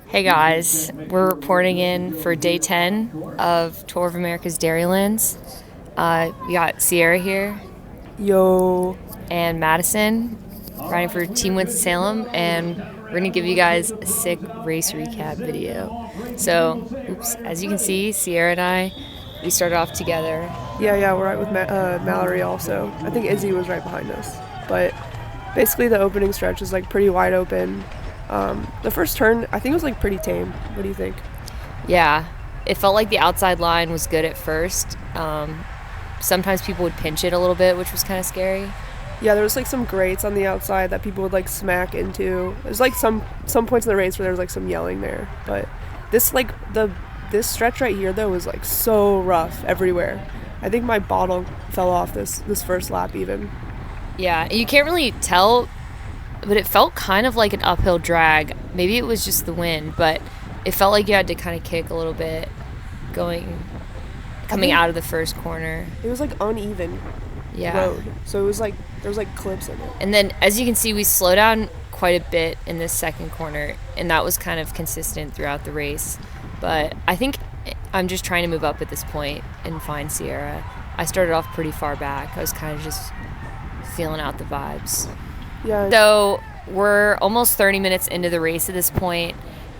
Hey guys, we're reporting in for day 10 of Tour of America's Dairylands. We got Sierra here Yo. and Madison riding for Team Winston-Salem, and we're going to give you guys a sick race recap video. So, as you can see, Sierra and I, we started off together. Yeah, we're right with Mallory also. I think Izzy was right behind us. But basically the opening stretch is like pretty wide open. The first turn, I think it was like pretty tame. What do you think? Yeah, it felt like the outside line was good at first. Sometimes people would pinch it a little bit, which was kind of scary. Yeah, there was like some grates on the outside that people would like smack into. There's like some points in the race where there was like some yelling there. But this stretch right here though was like so rough everywhere. I think my bottle fell off this first lap even. Yeah, you can't really tell, but it felt kind of like an uphill drag. Maybe it was just the wind, but it felt like you had to kind of kick a little bit coming out of the first corner. It was like uneven road. So it was like there was like clips in it. And then as you can see, we slow down quite a bit in this second corner, and that was kind of consistent throughout the race. But I think I'm just trying to move up at this point and find Sierra. I started off pretty far back. I was kind of just feeling out the vibes. Yeah. So we're almost 30 minutes into the race at this point,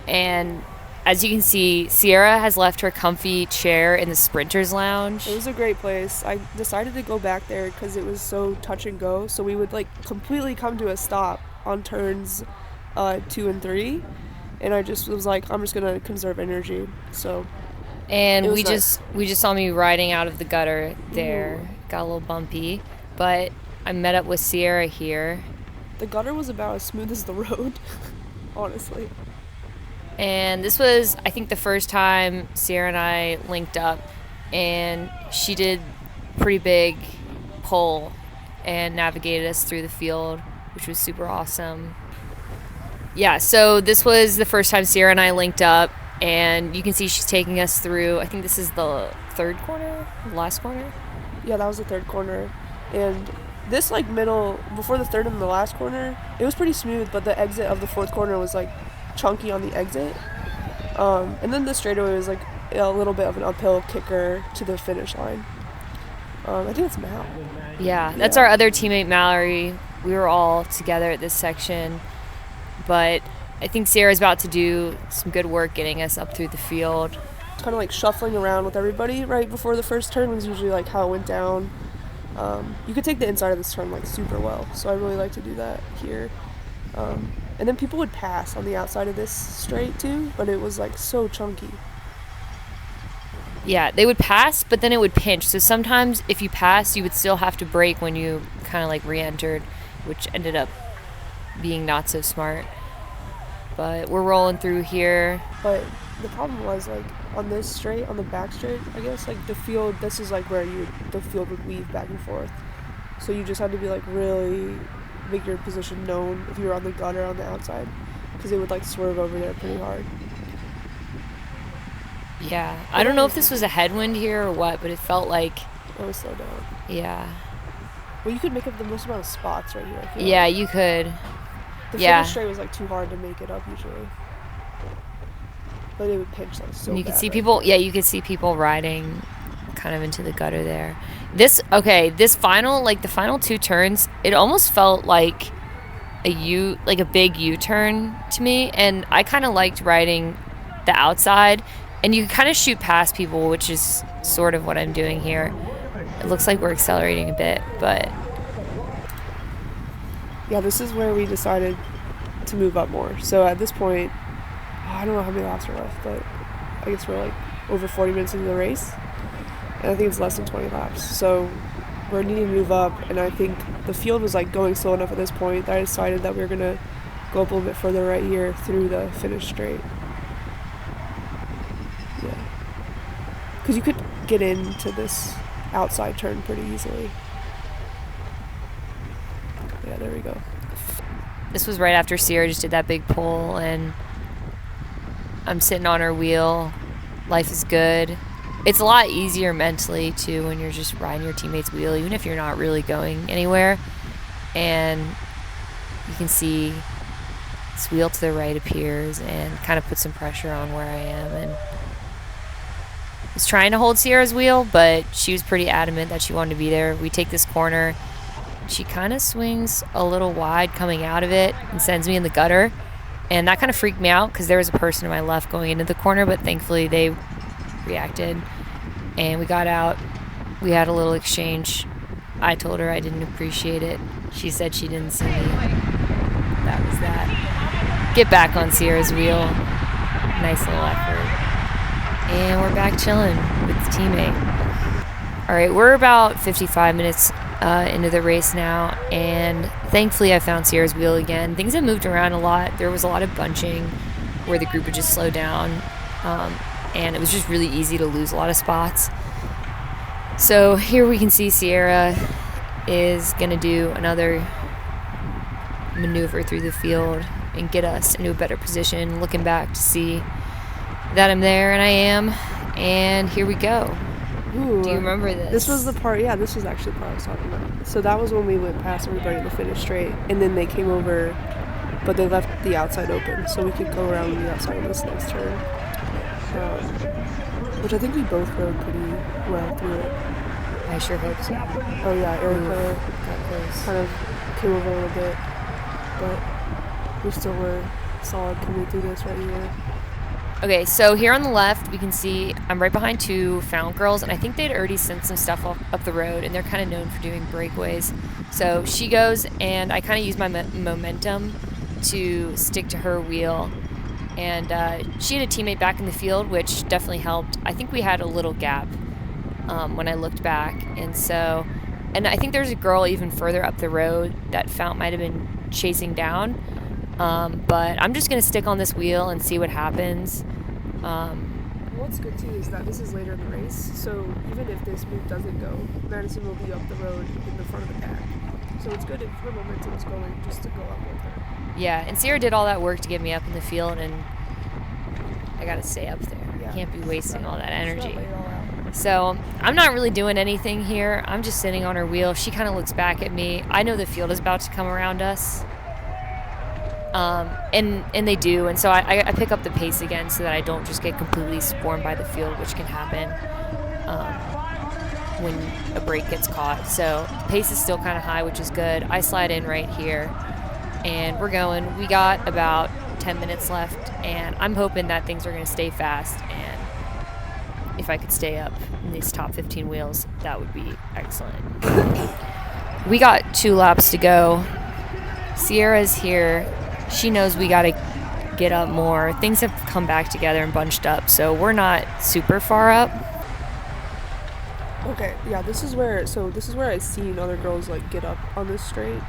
and as you can see, Sierra has left her comfy chair in the Sprinters Lounge. It was a great place. I decided to go back there because it was so touch and go. So we would like completely come to a stop on turns 2 and 3, and I just was like, I'm just gonna conserve energy. So. And we just saw me riding out of the gutter there. Got a little bumpy, but I met up with Sierra here. The gutter was about as smooth as the road, honestly. And this was, I think, the first time Sierra and I linked up, and she did pretty big pull and navigated us through the field, which was super awesome. Yeah, so this was the first time Sierra and I linked up, and you can see she's taking us through, I think this is the third corner, last corner? Yeah, that was the third corner. And this like middle, before the third and the last corner, it was pretty smooth, but the exit of the fourth corner was like chunky on the exit. And then the straightaway was like a little bit of an uphill kicker to the finish line. I think it's Mal. Yeah, that's our other teammate, Mallory. We were all together at this section, but I think Sierra's about to do some good work getting us up through the field. It's kind of like shuffling around with everybody right before the first turn was usually like how it went down. You could take the inside of this turn like super well, so I really like to do that here. And then people would pass on the outside of this straight too, but it was like so chunky. Yeah, they would pass, but then it would pinch. So sometimes if you passed, you would still have to brake when you kind of like re-entered, which ended up being not so smart. But we're rolling through here. But the problem was like on this straight, on the back straight, I guess like the field, this is like where the field would weave back and forth. So you just had to be like really make your position known if you were on the gutter on the outside, because it would like swerve over there pretty hard. Yeah, I don't know if this was a headwind here or what, but it felt like it was slow down. Yeah. Well, you could make up the most amount of spots right here. I feel yeah, like. you could. The finish straight was like too hard to make it up usually, but it would pinch like so. And you could bad see right people. there. Yeah, you could see people riding, kind of into the gutter there. This final, like the final two turns, it almost felt like a big U-turn to me, and I kind of liked riding the outside, and you kind of shoot past people, which is sort of what I'm doing here. It looks like we're accelerating a bit, but yeah, this is where we decided to move up more. So at this point, I don't know how many laps are left, but I guess we're like over 40 minutes into the race, and I think it's less than 20 laps. So we're needing to move up, and I think the field was like going slow enough at this point that I decided that we were gonna go up a little bit further right here through the finish straight. Yeah, because you could get into this outside turn pretty easily. Yeah, there we go. this was right after Sierra just did that big pull, and I'm sitting on her wheel. Life is good. It's a lot easier mentally, too, when you're just riding your teammate's wheel, even if you're not really going anywhere. And you can see This wheel to the right appears and kind of puts some pressure on where I am, and was trying to hold Sierra's wheel, but she was pretty adamant that she wanted to be there. We take this corner. She kind of swings a little wide coming out of it and sends me in the gutter. And that kind of freaked me out because there was a person to my left going into the corner, but thankfully they reacted. And we got out. We had a little exchange. I told her I didn't appreciate it. She said she didn't see me. That was that. Get back on Sierra's wheel. Nice little effort. And we're back chilling with the teammate. All right, we're about 55 minutes into the race now, and thankfully I found Sierra's wheel again. Things have moved around a lot. There was a lot of bunching where the group would just slow down, and it was just really easy to lose a lot of spots. So here we can see Sierra is going to do another maneuver through the field and get us into a better position, looking back to see that I'm there, and I am, and here we go. Ooh, do you remember this? This was the part, yeah, this was actually the part I was talking about. So that was when we went past everybody in the finish straight, and then they came over, but they left the outside open, so we could go around the outside of this next turn. Which I think we both rode pretty well through it. I sure hope so. Oh yeah, Erica kind of came over a little bit, but we still were solid coming through this right here. Okay, so here on the left, we can see I'm right behind two Found Girls, and I think they'd already sent some stuff up the road, and they're kind of known for doing breakaways. So she goes, and I kind of use my momentum to stick to her wheel. And she had a teammate back in the field, which definitely helped. I think we had a little gap when I looked back. And I think there's a girl even further up the road that Fount might have been chasing down. But I'm just going to stick on this wheel and see what happens. What's good too is that this is later in the race, so even if this move doesn't go, Madison will be up the road in the front of the pack. So it's good if her momentum's going just to go up with her. Yeah, and Sierra did all that work to get me up in the field, and I got to stay up there. Yeah. Can't be wasting all that energy. So I'm not really doing anything here. I'm just sitting on her wheel. She kind of looks back at me. I know the field is about to come around us. And they do, and so I pick up the pace again so that I don't just get completely swarmed by the field, which can happen when a break gets caught. So the pace is still kind of high, which is good. I slide in right here, and we're going. We got about 10 minutes left, and I'm hoping that things are going to stay fast, and if I could stay up in these top 15 wheels, that would be excellent. We got 2 laps to go. Sierra's here. She knows we got to get up more. Things have come back together and bunched up, so we're not super far up. Okay, yeah, this is where I've seen other girls like get up on this straight.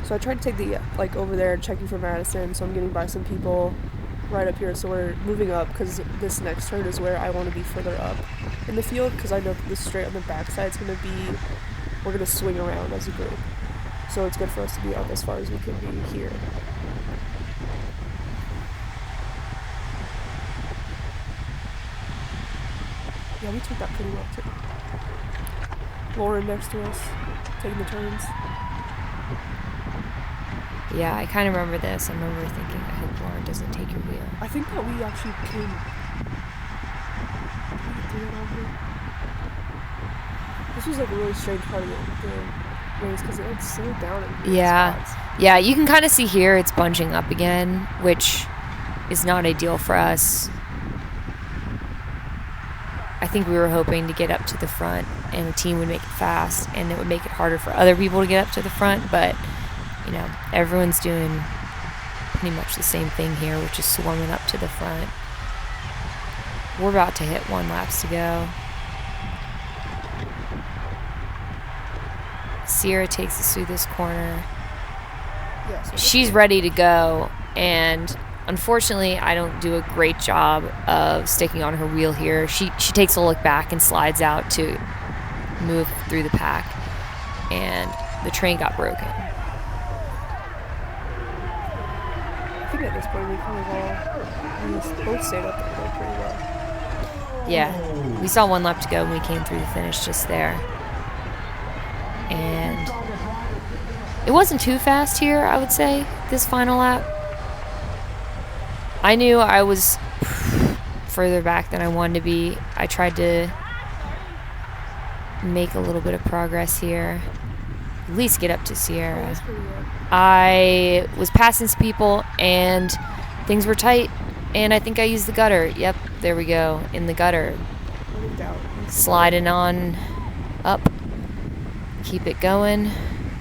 So I tried to take the over there, checking for Madison. So I'm getting by some people right up here. So we're moving up because this next turn is where I want to be further up in the field because I know this straight on the backside is going to be. We're going to swing around as a group. So it's good for us to be up as far as we can be here. Yeah, we took that pretty well too. Lauren next to us, taking the turns. Yeah, I kind of remember this. I remember thinking, I hope Lauren doesn't take your wheel. I think that we actually came. This was like a really strange part of the race because it slowed down in spots. Yeah, you can kind of see here it's bunching up again, which is not ideal for us. I think we were hoping to get up to the front and the team would make it fast and it would make it harder for other people to get up to the front, but you know, everyone's doing pretty much the same thing here, which is swarming up to the front. We're about to hit 1 lap to go. Sierra takes us through this corner. Yeah, so she's ready to go, and unfortunately I don't do a great job of sticking on her wheel here. She takes a look back and slides out to move through the pack, and the train got broken. I think at this point we both stayed up there pretty well. Yeah, we saw 1 lap to go and we came through the finish just there. And It wasn't too fast here, I would say, this final lap. I knew I was further back than I wanted to be. I tried to make a little bit of progress here. At least get up to Sierra. That's pretty good. I was passing some people and things were tight, and I think I used the gutter. Yep, there we go, in the gutter. No doubt. Sliding on up. Keep it going.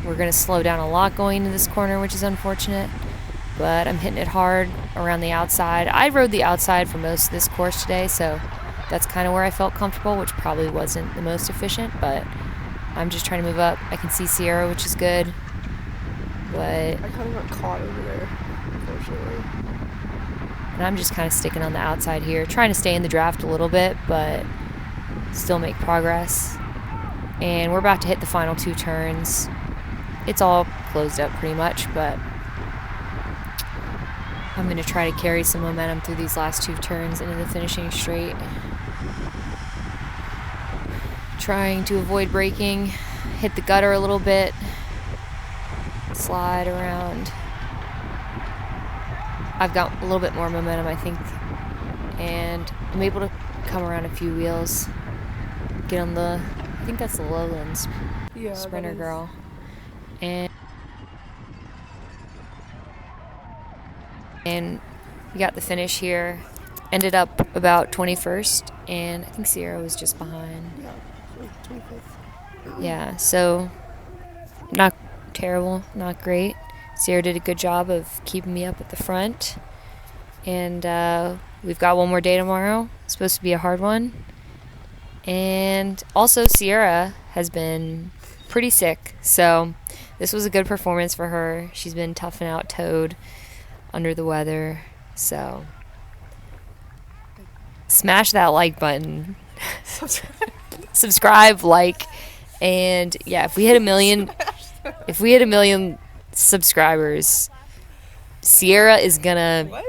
We're going to slow down a lot going into this corner, which is unfortunate, but I'm hitting it hard around the outside. I rode the outside for most of this course today, so that's kind of where I felt comfortable, which probably wasn't the most efficient, but I'm just trying to move up. I can see Sierra, which is good, but I kind of got caught over there, unfortunately. and I'm just kind of sticking on the outside here, trying to stay in the draft a little bit, but still make progress. And we're about to hit the final 2 turns. It's all closed up pretty much, but I'm going to try to carry some momentum through these last 2 turns into the finishing straight. Trying to avoid braking, hit the gutter a little bit, slide around. I've got a little bit more momentum, I think, and I'm able to come around a few wheels, get on the, I think that's the Lowlands Yeah, Sprinter that is. girl, and we got the finish here. Ended up about 21st, and I think Sierra was just behind. Yeah, 25th. Yeah, so not terrible, not great. Sierra did a good job of keeping me up at the front. And we've got one more day tomorrow. It's supposed to be a hard one. And also Sierra has been pretty sick, so this was a good performance for her. She's been toughing out ToAD under the weather, so smash that like button. Subscribe, like, and yeah, if we hit 1 million subscribers, Sierra is gonna What?